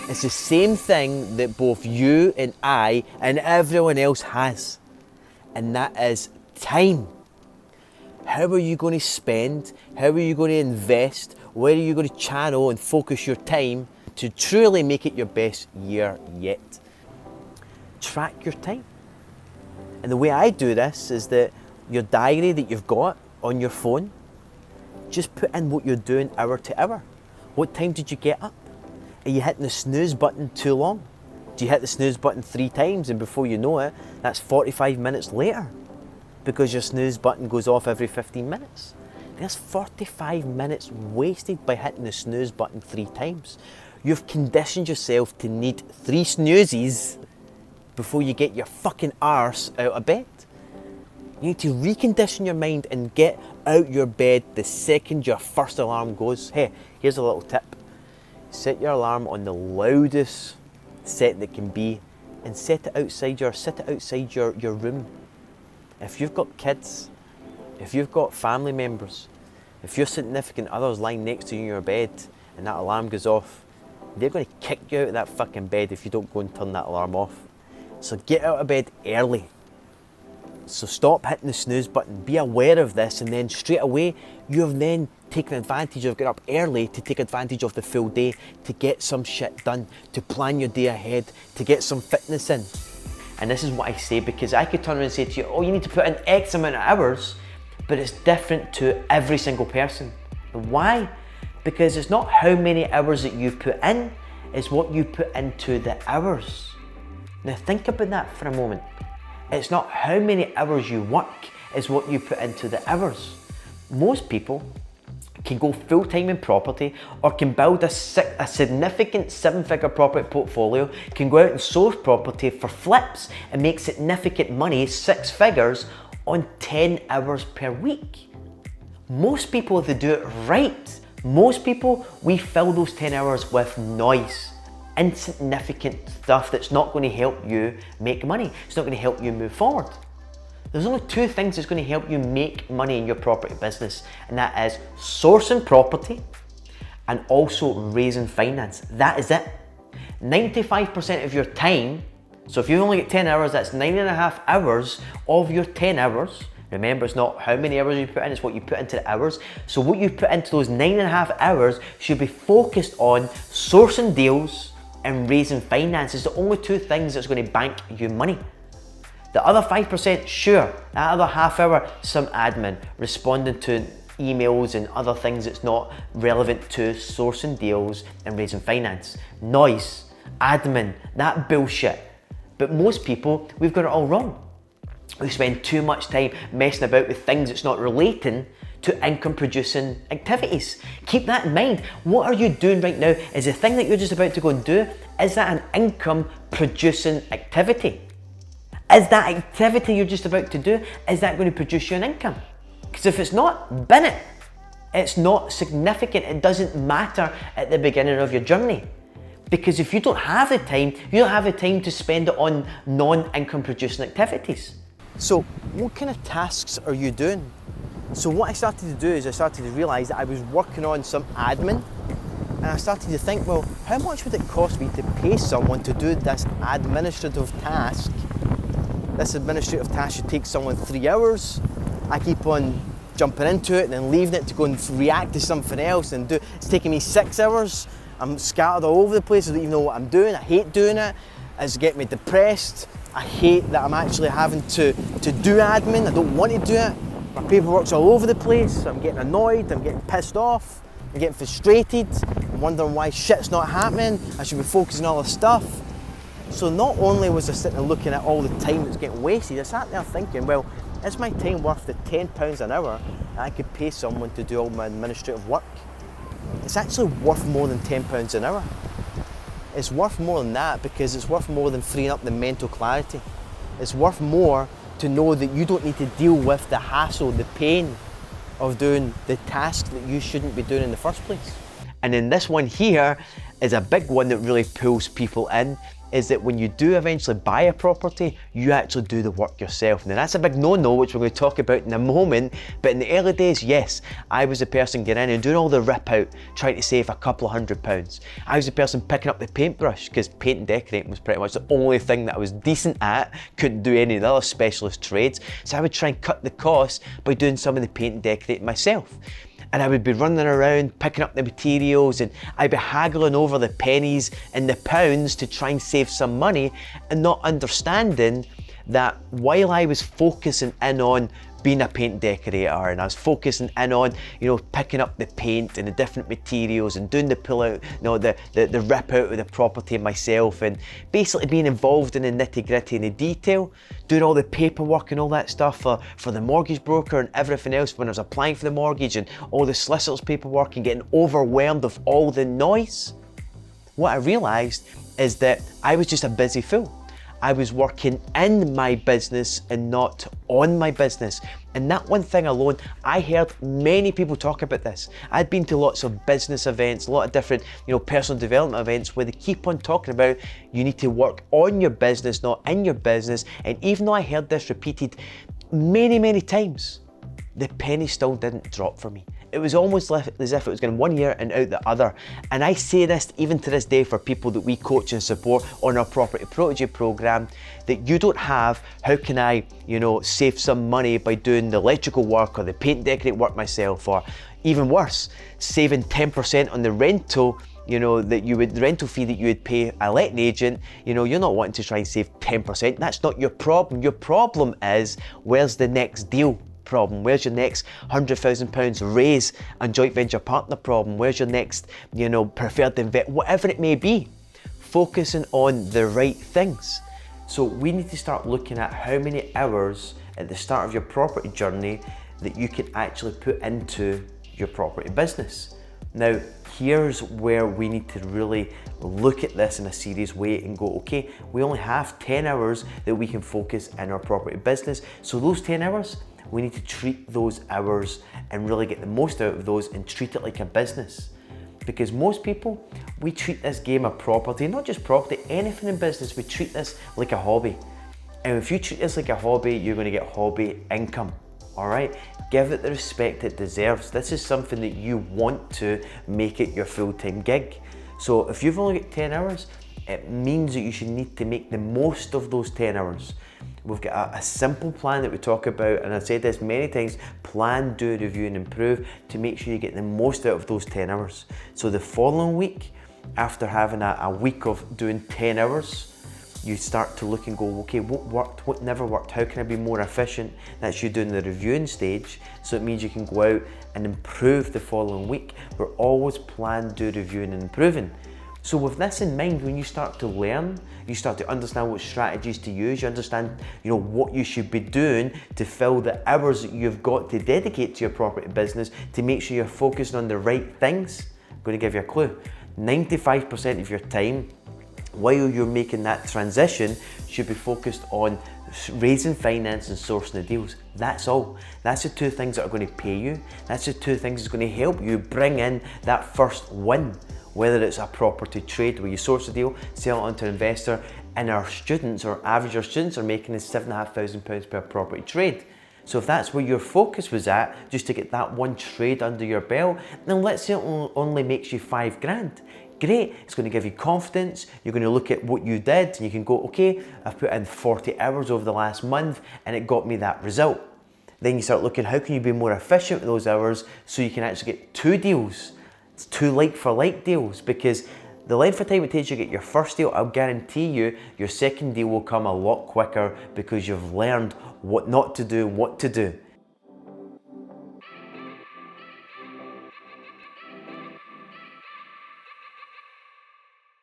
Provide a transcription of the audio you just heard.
It's the same thing that both you and I and everyone else has, and that is time. How are you going to spend? How are you going to invest? Where are you going to channel and focus your time to truly make it your best year yet? Track your time. And the way I do this is that your diary that you've got on your phone, just put in what you're doing hour to hour. What time did you get up? Are you hitting the snooze button too long? Do you hit the snooze button 3 times and before you know it, that's 45 minutes later because your snooze button goes off every 15 minutes. There's 45 minutes wasted by hitting the snooze button 3 times. You've conditioned yourself to need 3 snoozes before you get your fucking arse out of bed. You need to recondition your mind and get out your bed the second your first alarm goes. Hey, here's a little tip. Set your alarm on the loudest set that can be and set it outside your room. If you've got kids, if you've got family members, if your significant other's lying next to you in your bed and that alarm goes off, they're going to kick you out of that fucking bed if you don't go and turn that alarm off. So get out of bed early. So stop hitting the snooze button, be aware of this, and then straight away you have then taken advantage of getting up early to take advantage of the full day, to get some shit done, to plan your day ahead, to get some fitness in. And this is what I say because I could turn around and say to you, oh, you need to put in X amount of hours, but it's different to every single person. Why? Because it's not how many hours that you've put in, it's what you put into the hours. Now think about that for a moment. It's not how many hours you work, it's what you put into the hours. Most people can go full-time in property or can build a significant 7-figure property portfolio, can go out and source property for flips and make significant money, 6 figures, on 10 hours per week. Most people, if they do it right, most people, we fill those 10 hours with noise. Insignificant stuff that's not going to help you make money. It's not going to help you move forward. There's only 2 things that's going to help you make money in your property business, and that is sourcing property and also raising finance. That is it. 95% of your time, so if you only get 10 hours, that's 9.5 hours of your 10 hours. Remember, it's not how many hours you put in, it's what you put into the hours. So what you put into those 9.5 hours should be focused on sourcing deals and raising finance. It's the only 2 things that's going to bank you money. The other 5%, sure, that other half hour, some admin, responding to emails and other things that's not relevant to sourcing deals and raising finance. Noise, admin, that bullshit. But most people, we've got it all wrong. We spend too much time messing about with things that's not relating to income producing activities. Keep that in mind. What are you doing right now? Is the thing that you're just about to go and do, is that an income producing activity? Is that activity you're just about to do, is that going to produce you an income? Because if it's not, bin it. It's not significant. It doesn't matter at the beginning of your journey. Because if you don't have the time, you don't have the time to spend it on non-income producing activities. So what kind of tasks are you doing? So what I started to do is I started to realise that I was working on some admin, and I started to think, well, how much would it cost me to pay someone to do this administrative task? This administrative task should take someone 3 hours. I keep on jumping into it and then leaving it to go and react to something else and do. It's taking me 6 hours. I'm scattered all over the place. I don't even know what I'm doing. I hate doing it. It's getting me depressed. I hate that I'm actually having to do admin. I don't want to do it. My paperwork's all over the place. I'm getting annoyed. I'm getting pissed off. I'm getting frustrated. I'm wondering why shit's not happening. I should be focusing on other stuff. So not only was I sitting and looking at all the time that's getting wasted, I sat there thinking, well, is my time worth the £10 an hour that I could pay someone to do all my administrative work? It's actually worth more than £10 an hour. It's worth more than that because it's worth more than freeing up the mental clarity. It's worth more to know that you don't need to deal with the hassle, the pain of doing the task that you shouldn't be doing in the first place. And then this one here is a big one that really pulls people in, is that when you do eventually buy a property, you actually do the work yourself. Now that's a big no-no, which we're going to talk about in a moment, but in the early days, yes, I was the person getting in and doing all the rip out, trying to save a couple of £100. I was the person picking up the paintbrush, because paint and decorating was pretty much the only thing that I was decent at, couldn't do any of the other specialist trades, so I would try and cut the costs by doing some of the paint and decorating myself. And I would be running around picking up the materials, and I'd be haggling over the pennies and the pounds to try and save some money, and not understanding that while I was focusing in on being a paint decorator, and I was focusing in on, picking up the paint and the different materials and doing the pull out, the rip out of the property myself, and basically being involved in the nitty gritty and the detail, doing all the paperwork and all that stuff for the mortgage broker and everything else when I was applying for the mortgage, and all the solicitors paperwork, and getting overwhelmed with all the noise. What I realised is that I was just a busy fool. I was working in my business and not on my business. And that one thing alone, I heard many people talk about this. I'd been to lots of business events, a lot of different, personal development events where they keep on talking about you need to work on your business, not in your business. And even though I heard this repeated many, many times, the penny still didn't drop for me. It was almost as if it was going one ear and out the other. And I say this even to this day for people that we coach and support on our Property Protege program, that you don't have, how can I, save some money by doing the electrical work or the paint and decorate work myself, or even worse, saving 10% on the rental, the rental fee that you would pay a letting agent. You're not wanting to try and save 10%. That's not your problem. Your problem is, where's the next deal problem? Where's your next £100,000 raise and joint venture partner problem? Where's your next, preferred investment? Whatever it may be, focusing on the right things. So we need to start looking at how many hours at the start of your property journey that you can actually put into your property business. Now, here's where we need to really look at this in a serious way and go, okay, we only have 10 hours that we can focus in our property business. So those 10 hours, we need to treat those hours and really get the most out of those and treat it like a business. Because most people, we treat this game of property, not just property, anything in business, we treat this like a hobby. And if you treat this like a hobby, you're going to get hobby income. All right, give it the respect it deserves. This is something that you want to make it your full-time gig. So if you've only got 10 hours, it means that you should need to make the most of those 10 hours. We've got a simple plan that we talk about, and I've said this many times: plan, do, review and improve, to make sure you get the most out of those 10 hours. So the following week, after having a week of doing 10 hours, you start to look and go, okay, what worked, what never worked, how can I be more efficient? That's you doing the reviewing stage. So it means you can go out and improve the following week. We're always plan, do, reviewing and improving. So with this in mind, when you start to learn, you start to understand what strategies to use, you understand what you should be doing to fill the hours that you've got to dedicate to your property business to make sure you're focusing on the right things. I'm going to give you a clue. 95% of your time while you're making that transition should be focused on raising finance and sourcing the deals. That's all. That's the two things that are going to pay you. That's the two things that's going to help you bring in that first win. Whether it's a property trade where you source a deal, sell it onto an investor, and our students are making is £7,500 per property trade. So if that's where your focus was at, just to get that one trade under your belt, then let's say it only makes you £5,000. Great, it's going to give you confidence. You're going to look at what you did and you can go, okay, I've put in 40 hours over the last month and it got me that result. Then you start looking, how can you be more efficient with those hours so you can actually get two deals? It's two like-for-like deals, because the length of time it takes you to get your first deal, I'll guarantee you your second deal will come a lot quicker because you've learned what not to do and what to do.